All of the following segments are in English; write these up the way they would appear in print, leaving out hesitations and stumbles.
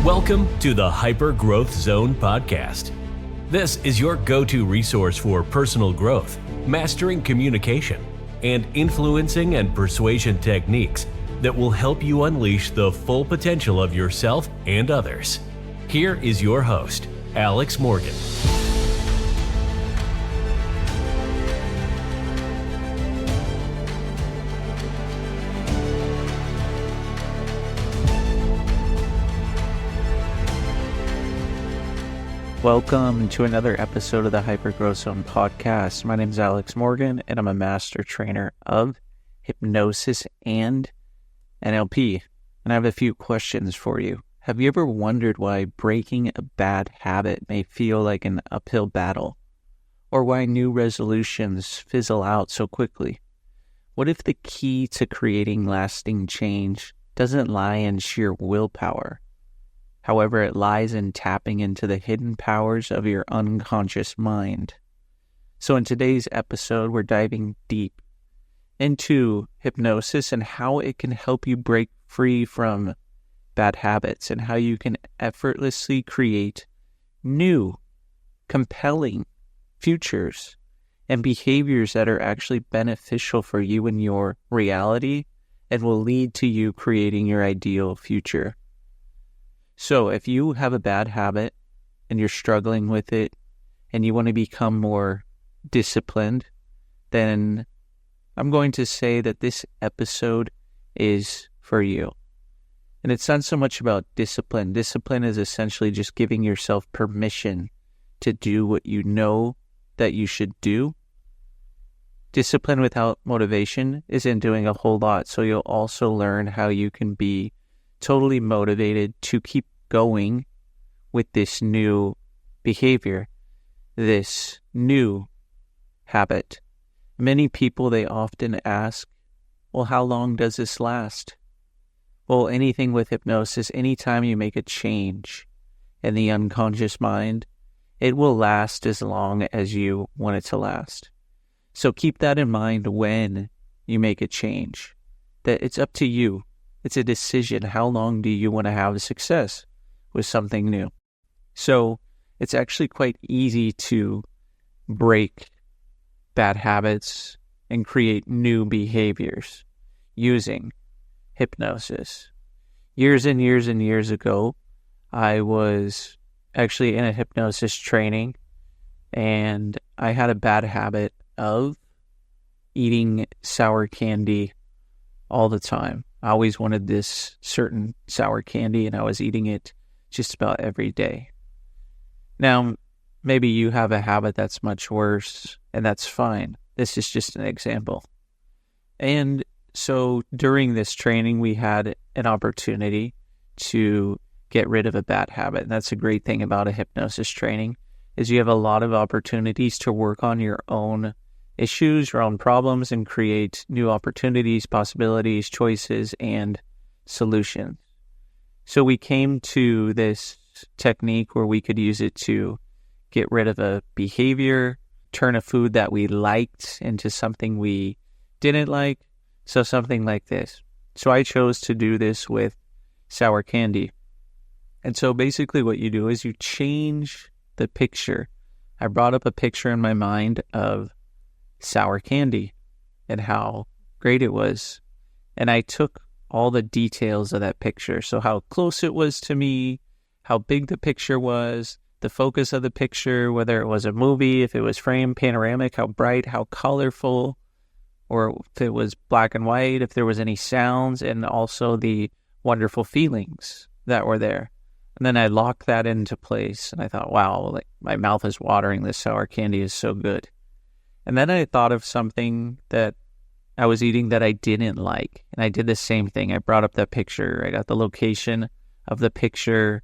Welcome to the Hyper Growth Zone podcast. This is your go-to resource for personal growth, mastering communication, and influencing and persuasion techniques that will help you unleash the full potential of yourself and others. Here is your host, Alex Morgan. Welcome to another episode of the Hyper Growth Zone podcast. My name is Alex Morgan, and I'm a master trainer of hypnosis and NLP. And I have a few questions for you. Have you ever wondered why breaking a bad habit may feel like an uphill battle? Or why new resolutions fizzle out so quickly? What if the key to creating lasting change doesn't lie in sheer willpower? However, it lies in tapping into the hidden powers of your unconscious mind. So in today's episode, we're diving deep into hypnosis and how it can help you break free from bad habits and how you can effortlessly create new, compelling futures and behaviors that are actually beneficial for you and your reality and will lead to you creating your ideal future. So if you have a bad habit and you're struggling with it and you want to become more disciplined, then I'm going to say that this episode is for you. And it's not so much about discipline. Discipline is essentially just giving yourself permission to do what you know that you should do. Discipline without motivation isn't doing a whole lot. So you'll also learn how you can be totally motivated to keep going with this new behavior, this new habit. Many people, they often ask, well, how long does this last? Well, anything with hypnosis, anytime you make a change in the unconscious mind, it will last as long as you want it to last. So keep that in mind when you make a change, that it's up to you. It's a decision. How long do you want to have success with something new? So it's actually quite easy to break bad habits and create new behaviors using hypnosis. Years and years and years ago, I was actually in a hypnosis training and I had a bad habit of eating sour candy all the time. I always wanted this certain sour candy and I was eating it just about every day. Now, maybe you have a habit that's much worse and that's fine. This is just an example. And so during this training, we had an opportunity to get rid of a bad habit. And that's a great thing about a hypnosis training is you have a lot of opportunities to work on your own issues, your own problems, and create new opportunities, possibilities, choices, and solutions. So we came to this technique where we could use it to get rid of a behavior, turn a food that we liked into something we didn't like. So something like this. So I chose to do this with sour candy. And so basically what you do is you change the picture. I brought up a picture in my mind of sour candy and how great it was. And I took all the details of that picture. So how close it was to me, how big the picture was, the focus of the picture, whether it was a movie, if it was framed, panoramic, how bright, how colorful, or if it was black and white, if there was any sounds, and also the wonderful feelings that were there. And then I locked that into place and I thought, wow, like my mouth is watering. This sour candy is so good. And then I thought of something that I was eating that I didn't like. And I did the same thing. I brought up that picture. I got the location of the picture,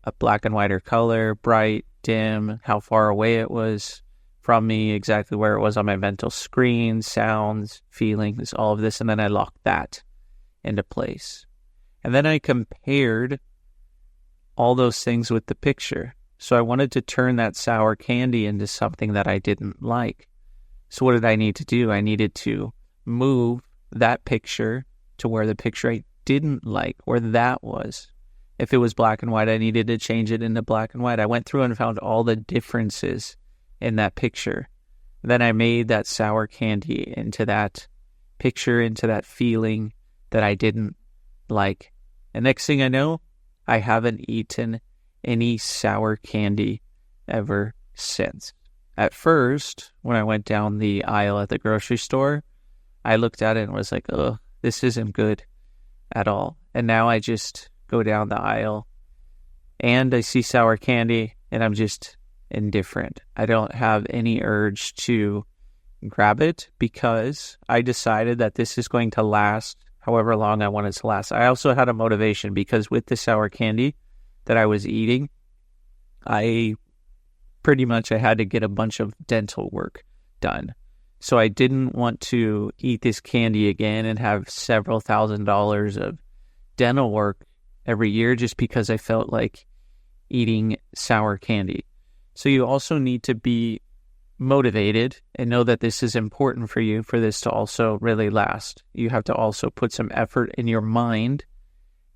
a black and white or color, bright, dim, how far away it was from me, exactly where it was on my mental screen, sounds, feelings, all of this. And then I locked that into place. And then I compared all those things with the picture. So I wanted to turn that sour candy into something that I didn't like. So what did I need to do? I needed to move that picture to where the picture I didn't like, where that was. If it was black and white, I needed to change it into black and white. I went through and found all the differences in that picture. Then I made that sour candy into that picture, into that feeling that I didn't like. And next thing I know, I haven't eaten any sour candy ever since. At first, when I went down the aisle at the grocery store, I looked at it and was like, oh, this isn't good at all. And now I just go down the aisle and I see sour candy and I'm just indifferent. I don't have any urge to grab it because I decided that this is going to last however long I want it to last. I also had a motivation because with the sour candy that I was eating, I had to get a bunch of dental work done. So I didn't want to eat this candy again and have several $1,000s of dental work every year just because I felt like eating sour candy. So you also need to be motivated and know that this is important for you for this to also really last. You have to also put some effort in your mind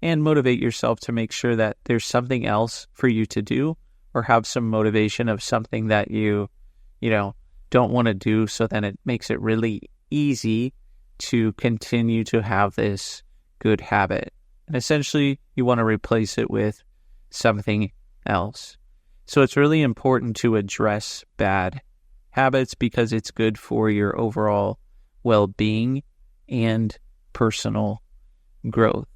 and motivate yourself to make sure that there's something else for you to do or have some motivation of something that you don't want to do, so then it makes it really easy to continue to have this good habit. And essentially, you want to replace it with something else. So it's really important to address bad habits because it's good for your overall well-being and personal growth.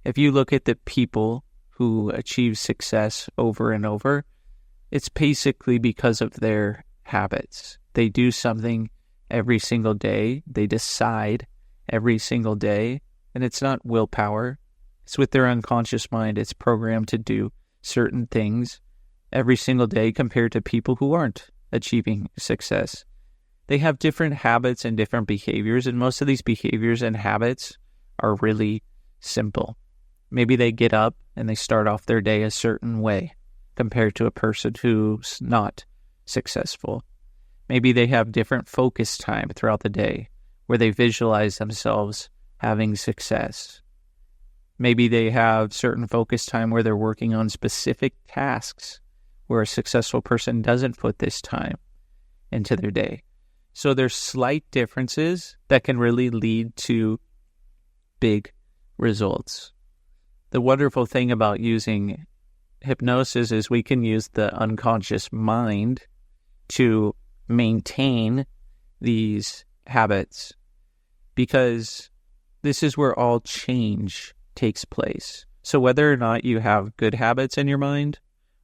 If you look at the people who achieve success over and over, it's basically because of their habits. They do something every single day. They decide every single day, and it's not willpower. It's with their unconscious mind. It's programmed to do certain things every single day compared to people who aren't achieving success. They have different habits and different behaviors, and most of these behaviors and habits are really simple. Maybe they get up and they start off their day a certain way compared to a person who's not successful. Maybe they have different focus time throughout the day where they visualize themselves having success. Maybe they have certain focus time where they're working on specific tasks where a successful person doesn't put this time into their day. So there's slight differences that can really lead to big results. The wonderful thing about using hypnosis is we can use the unconscious mind to maintain these habits because this is where all change takes place. So whether or not you have good habits in your mind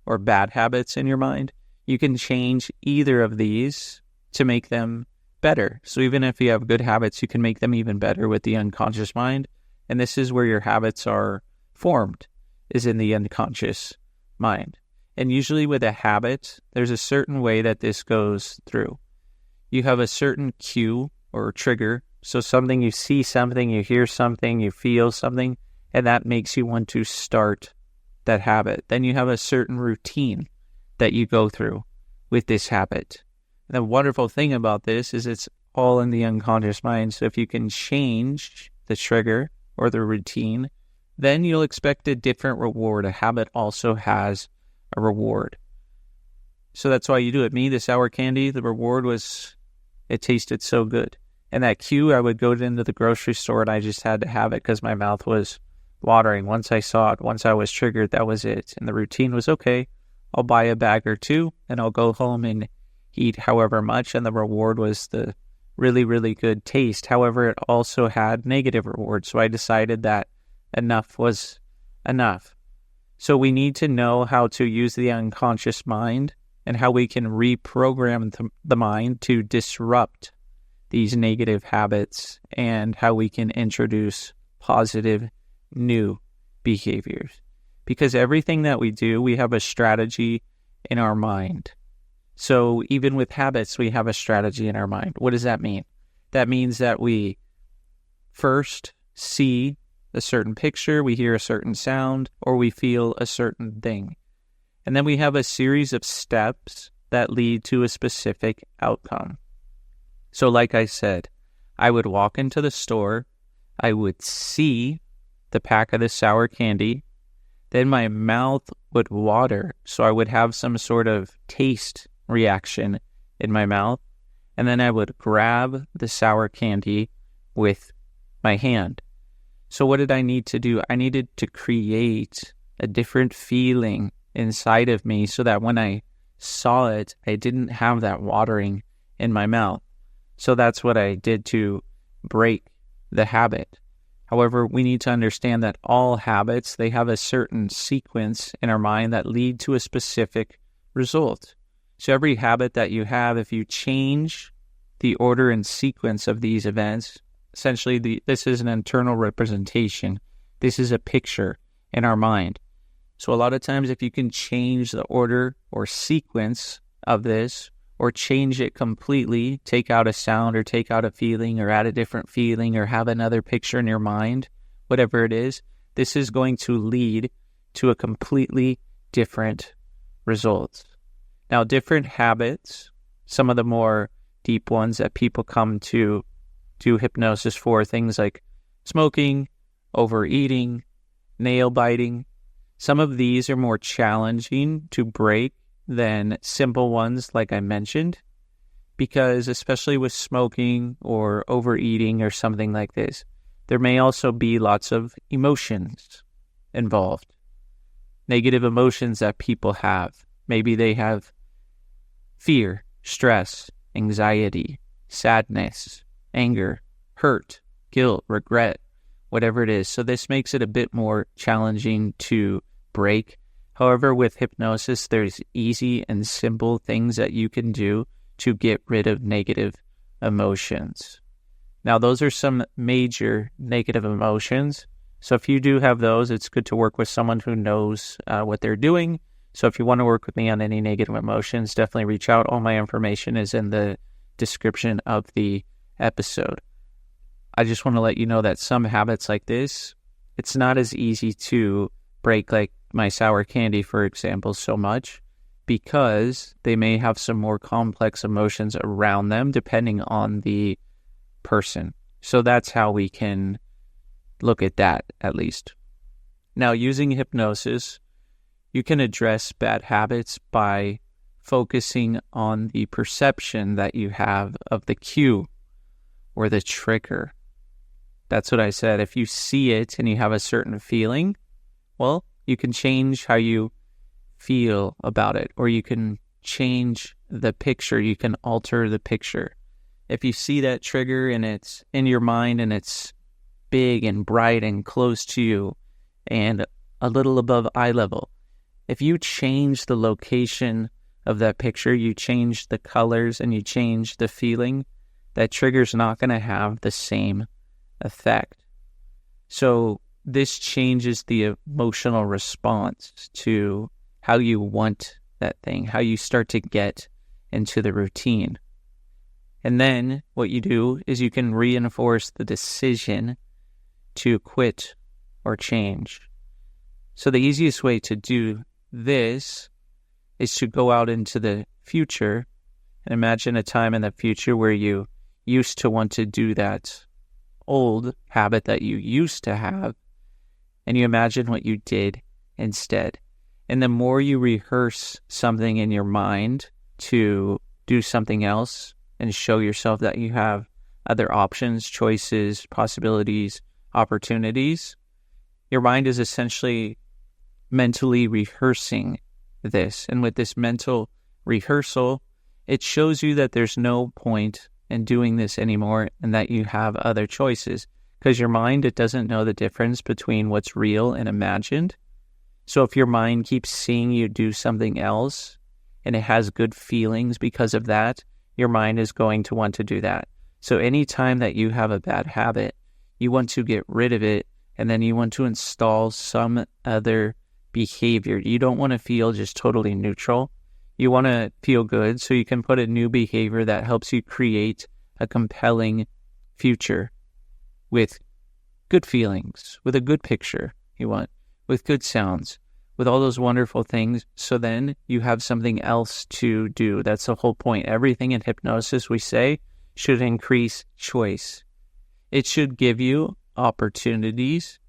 or bad habits in your mind, you can change either of these to make them better. So even if you have good habits, you can make them even better with the unconscious mind. And this is where your habits are formed, is in the unconscious mind. And usually with a habit, there's a certain way that this goes through. You have a certain cue or trigger. So something, you see something, you hear something, you feel something, and that makes you want to start that habit. Then you have a certain routine that you go through with this habit. And the wonderful thing about this is it's all in the unconscious mind. So if you can change the trigger or the routine, then you'll expect a different reward. A habit also has a reward. So that's why you do it. Me, the sour candy, the reward was, it tasted so good. And that cue, I would go into the grocery store and I just had to have it because my mouth was watering. Once I saw it, once I was triggered, that was it. And the routine was, okay, I'll buy a bag or two and I'll go home and eat however much. And the reward was the really, really good taste. However, it also had negative rewards. So I decided that enough was enough. So we need to know how to use the unconscious mind and how we can reprogram the mind to disrupt these negative habits and how we can introduce positive new behaviors. Because everything that we do, we have a strategy in our mind. So even with habits, we have a strategy in our mind. What does that mean? That means that we first see a certain picture, we hear a certain sound, or we feel a certain thing. And then we have a series of steps that lead to a specific outcome. So like I said, I would walk into the store, I would see the pack of the sour candy, then my mouth would water. So I would have some sort of taste reaction in my mouth. And then I would grab the sour candy with my hand. So what did I need to do? I needed to create a different feeling inside of me so that when I saw it, I didn't have that watering in my mouth. So that's what I did to break the habit. However, we need to understand that all habits, they have a certain sequence in our mind that lead to a specific result. So every habit that you have, if you change the order and sequence of these events, essentially this is an internal representation. This is a picture in our mind. So a lot of times if you can change the order or sequence of this, or change it completely, take out a sound or take out a feeling or add a different feeling or have another picture in your mind, whatever it is, this is going to lead to a completely different result. Now, different habits, some of the more deep ones that people come to do hypnosis for, things like smoking, overeating, nail biting. Some of these are more challenging to break than simple ones like I mentioned, because especially with smoking or overeating or something like this, there may also be lots of emotions involved. Negative emotions that people have. Maybe they have fear, stress, anxiety, sadness, anger, hurt, guilt, regret, whatever it is. So this makes it a bit more challenging to break. However, with hypnosis, there's easy and simple things that you can do to get rid of negative emotions. Now, those are some major negative emotions. So if you do have those, it's good to work with someone who knows what they're doing. So if you want to work with me on any negative emotions, definitely reach out. All my information is in the description of the episode. I just want to let you know that some habits like this, it's not as easy to break, like my sour candy, for example, so much, because they may have some more complex emotions around them depending on the person. So that's how we can look at that, at least. Now, using hypnosis, you can address bad habits by focusing on the perception that you have of the cue or the trigger. That's what I said. If you see it and you have a certain feeling, well, you can change how you feel about it, or you can change the picture. You can alter the picture. If you see that trigger and it's in your mind and it's big and bright and close to you and a little above eye level, if you change the location of that picture, you change the colors and you change the feeling, that trigger's not going to have the same effect. So this changes the emotional response to how you want that thing, how you start to get into the routine. And then what you do is you can reinforce the decision to quit or change. So the easiest way to do this is to go out into the future and imagine a time in the future where you used to want to do that old habit that you used to have, and you imagine what you did instead. And the more you rehearse something in your mind to do something else and show yourself that you have other options, choices, possibilities, opportunities, your mind is essentially mentally rehearsing this. And with this mental rehearsal, it shows you that there's no point in doing this anymore and that you have other choices. Because your mind, it doesn't know the difference between what's real and imagined. So if your mind keeps seeing you do something else and it has good feelings because of that, your mind is going to want to do that. So anytime that you have a bad habit, you want to get rid of it, and then you want to install some other behavior. You don't want to feel just totally neutral. You want to feel good, so you can put a new behavior that helps you create a compelling future with good feelings, with a good picture you want, with good sounds, with all those wonderful things. So then you have something else to do. That's the whole point. Everything in hypnosis, we say, should increase choice. It should give you opportunities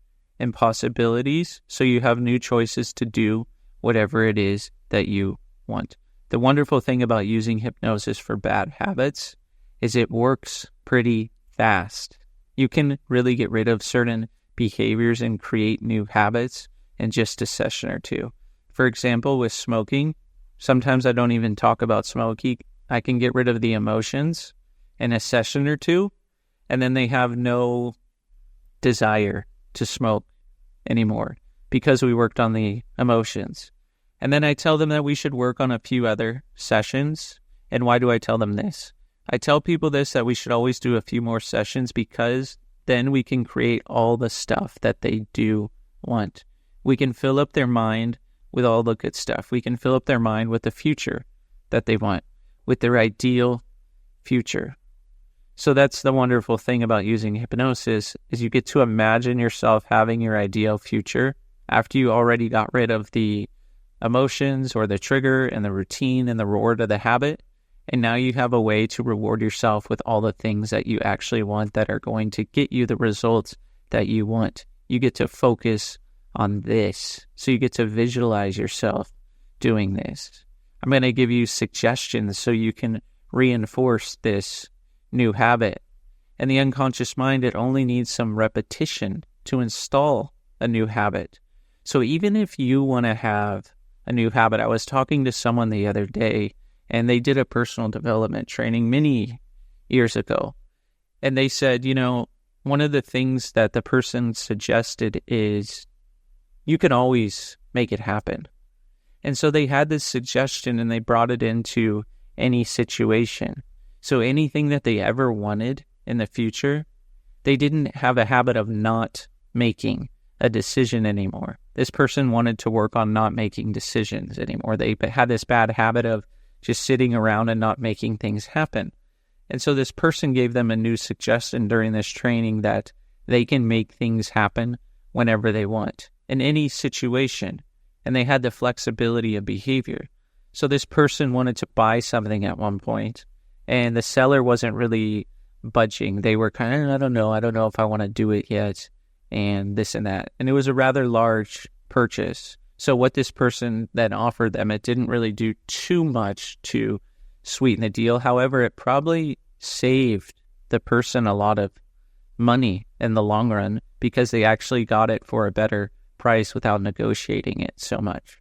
and possibilities, so you have new choices to do whatever it is that you want. The wonderful thing about using hypnosis for bad habits is it works pretty fast. You can really get rid of certain behaviors and create new habits in just a session or two. For example, with smoking, sometimes I don't even talk about smoking. I can get rid of the emotions in a session or two, and then they have no desire to smoke anymore because we worked on the emotions. And then I tell them that we should work on a few other sessions. And why do I tell them this? I tell people this, that we should always do a few more sessions, because then we can create all the stuff that they do want. We can fill up their mind with all the good stuff. We can fill up their mind with the future that they want, with their ideal future. So that's the wonderful thing about using hypnosis, is you get to imagine yourself having your ideal future after you already got rid of the emotions or the trigger and the routine and the reward of the habit. And now you have a way to reward yourself with all the things that you actually want that are going to get you the results that you want. You get to focus on this. So you get to visualize yourself doing this. I'm going to give you suggestions so you can reinforce this new habit. And the unconscious mind, it only needs some repetition to install a new habit. So even if you want to have a new habit, I was talking to someone the other day, and they did a personal development training many years ago. And they said, one of the things that the person suggested is you can always make it happen. And so they had this suggestion and they brought it into any situation. So anything that they ever wanted in the future, they didn't have a habit of not making a decision anymore. This person wanted to work on not making decisions anymore. They had this bad habit of just sitting around and not making things happen. And so this person gave them a new suggestion during this training that they can make things happen whenever they want, in any situation. And they had the flexibility of behavior. So this person wanted to buy something at one point, and the seller wasn't really budging. They were kind of, I don't know if I want to do it yet, and this and that. And it was a rather large purchase. So what this person then offered them, it didn't really do too much to sweeten the deal. However, it probably saved the person a lot of money in the long run, because they actually got it for a better price without negotiating it so much.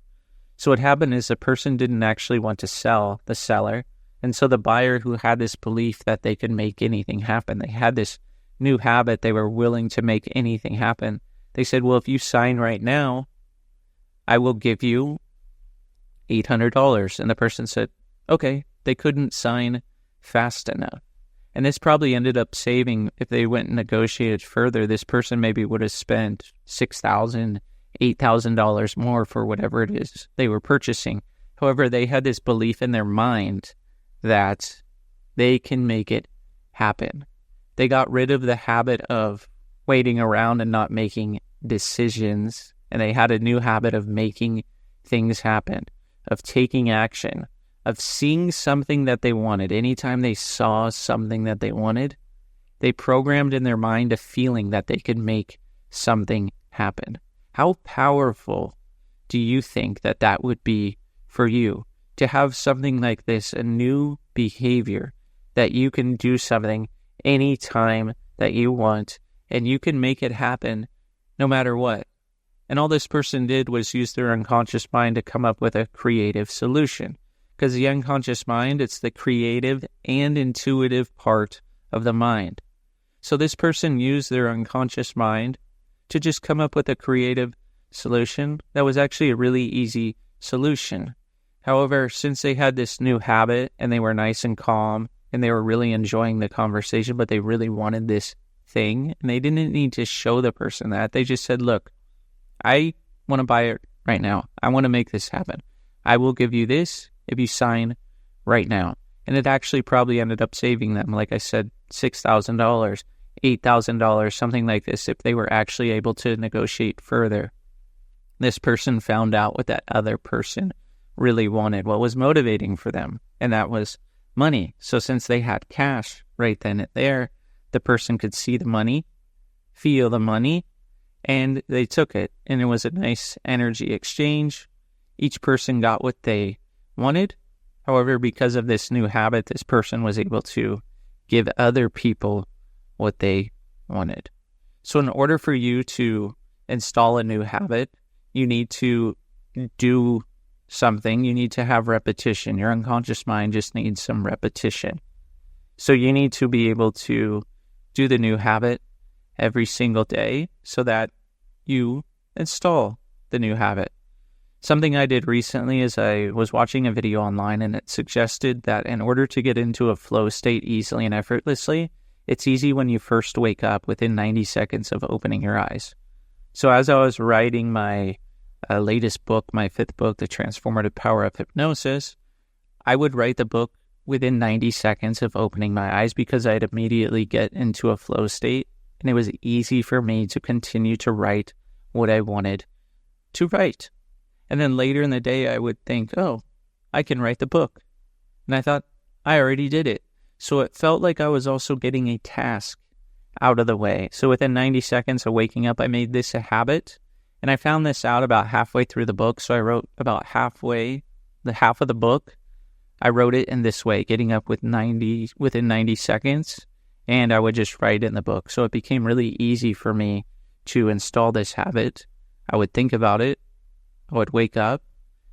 So what happened is the person didn't actually want to sell the seller. And so the buyer, who had this belief that they could make anything happen, they had this new habit, they were willing to make anything happen. They said, well, if you sign right now, I will give you $800. And the person said, okay. They couldn't sign fast enough. And this probably ended up saving, if they went and negotiated further, this person maybe would have spent $6,000, $8,000 more for whatever it is they were purchasing. However, they had this belief in their mind that they can make it happen. They got rid of the habit of waiting around and not making decisions, and they had a new habit of making things happen, of taking action, of seeing something that they wanted. Anytime they saw something that they wanted, they programmed in their mind a feeling that they could make something happen. How powerful do you think that that would be for you to have something like this, a new behavior that you can do something anytime that you want, and you can make it happen no matter what? And all this person did was use their unconscious mind to come up with a creative solution. Because the unconscious mind, it's the creative and intuitive part of the mind. So this person used their unconscious mind to just come up with a creative solution that was actually a really easy solution. However, since they had this new habit and they were nice and calm and they were really enjoying the conversation, but they really wanted this thing, and they didn't need to show the person that. They just said, look, I want to buy it right now. I want to make this happen. I will give you this if you sign right now. And it actually probably ended up saving them, like I said, $6,000, $8,000, something like this, if they were actually able to negotiate further. This person found out what that other person really wanted, what was motivating for them, and that was money. So since they had cash right then and there, the person could see the money, feel the money, And they took it, and it was a nice energy exchange. Each person got what they wanted. However, because of this new habit, this person was able to give other people what they wanted. So in order for you to install a new habit, you need to do something. You need to have repetition. Your unconscious mind just needs some repetition. So you need to be able to do the new habit every single day so that you install the new habit. Something I did recently is I was watching a video online, and it suggested that in order to get into a flow state easily and effortlessly, it's easy when you first wake up within 90 seconds of opening your eyes. So as I was writing my latest book, my 5th book, The Transformative Power of Hypnosis, I would write the book within 90 seconds of opening my eyes because I'd immediately get into a flow state, and it was easy for me to continue to write what I wanted to write. And then later in the day, I would think, oh, I can write the book. And I thought, I already did it. So it felt like I was also getting a task out of the way. So within 90 seconds of waking up, I made this a habit. And I found this out about halfway through the book. So I wrote about the half of the book. I wrote it in this way, getting up within 90 seconds. And I would just write in the book. So it became really easy for me to install this habit. I would think about it. I would wake up.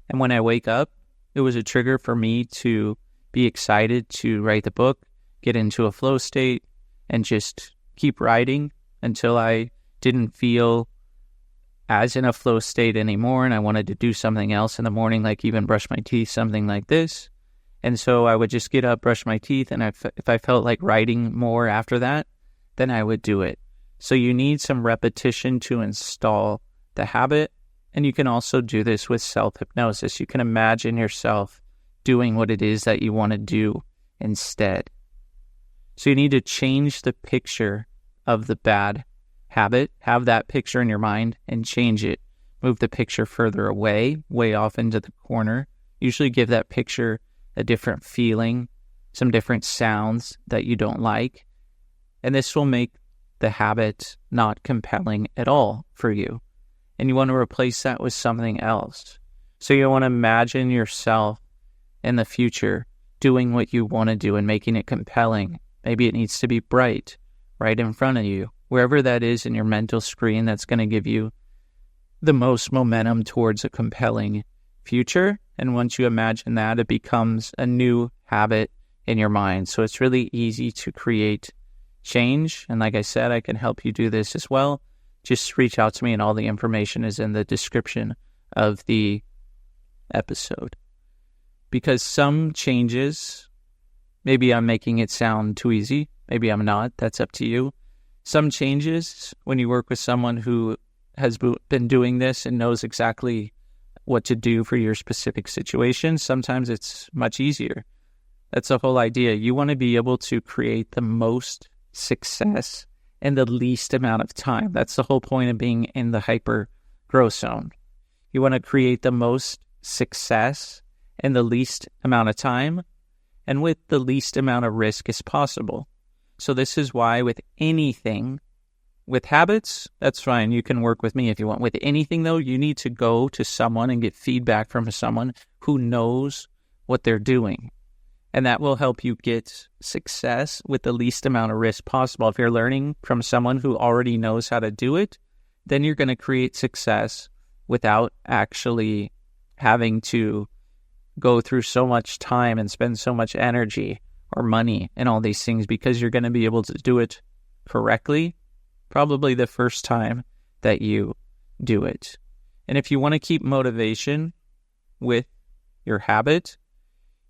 And when I wake up, it was a trigger for me to be excited to write the book, get into a flow state, and just keep writing until I didn't feel as in a flow state anymore, and I wanted to do something else in the morning, like even brush my teeth, something like this. And so I would just get up, brush my teeth, and if I felt like writing more after that, then I would do it. So you need some repetition to install the habit, and you can also do this with self-hypnosis. You can imagine yourself doing what it is that you want to do instead. So you need to change the picture of the bad habit, have that picture in your mind, and change it. Move the picture further away, way off into the corner. Usually give that picture a different feeling, some different sounds that you don't like. And this will make the habit not compelling at all for you. And you want to replace that with something else. So you want to imagine yourself in the future doing what you want to do and making it compelling. Maybe it needs to be bright, right in front of you. Wherever that is in your mental screen, that's going to give you the most momentum towards a compelling future. And once you imagine that, it becomes a new habit in your mind. So it's really easy to create change. And like I said, I can help you do this as well. Just reach out to me, and all the information is in the description of the episode. Because some changes, maybe I'm making it sound too easy. Maybe I'm not. That's up to you. Some changes, when you work with someone who has been doing this and knows exactly what to do for your specific situation, sometimes it's much easier. That's the whole idea. You want to be able to create the most success in the least amount of time. That's the whole point of being in the hyper growth zone. You want to create the most success in the least amount of time and with the least amount of risk as possible. So this is why with anything, with habits, that's fine. You can work with me if you want. With anything, though, you need to go to someone and get feedback from someone who knows what they're doing. And that will help you get success with the least amount of risk possible. If you're learning from someone who already knows how to do it, then you're going to create success without actually having to go through so much time and spend so much energy or money and all these things, because you're going to be able to do it correctly, probably the first time that you do it. And if you want to keep motivation with your habit,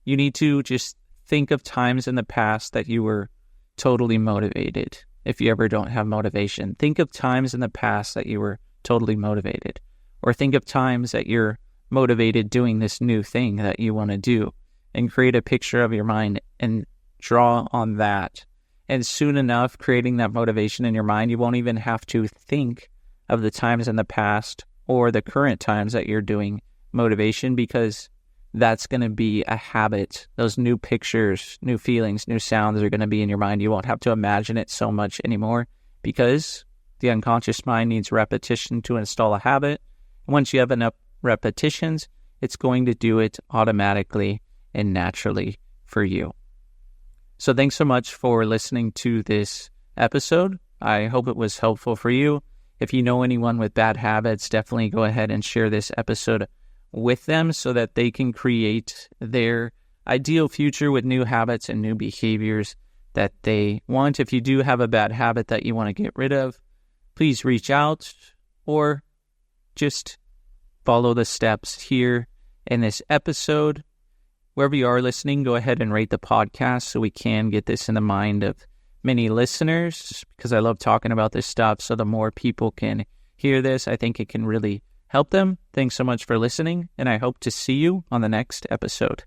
you need to just think of times in the past that you were totally motivated. If you ever don't have motivation, think of times in the past that you were totally motivated. Or think of times that you're motivated doing this new thing that you want to do, and create a picture of your mind and draw on that. And soon enough, creating that motivation in your mind, you won't even have to think of the times in the past or the current times that you're doing motivation, because that's going to be a habit. Those new pictures, new feelings, new sounds are going to be in your mind. You won't have to imagine it so much anymore, because The unconscious mind needs repetition to install a habit. And once you have enough repetitions, it's going to do it automatically and naturally for you. So thanks so much for listening to this episode. I hope it was helpful for you. If you know anyone with bad habits, definitely go ahead and share this episode with them so that they can create their ideal future with new habits and new behaviors that they want. If you do have a bad habit that you want to get rid of, please reach out or just follow the steps here in this episode. Wherever you are listening, go ahead and rate the podcast so we can get this in the mind of many listeners, because I love talking about this stuff. So the more people can hear this, I think it can really help them. Thanks so much for listening, and I hope to see you on the next episode.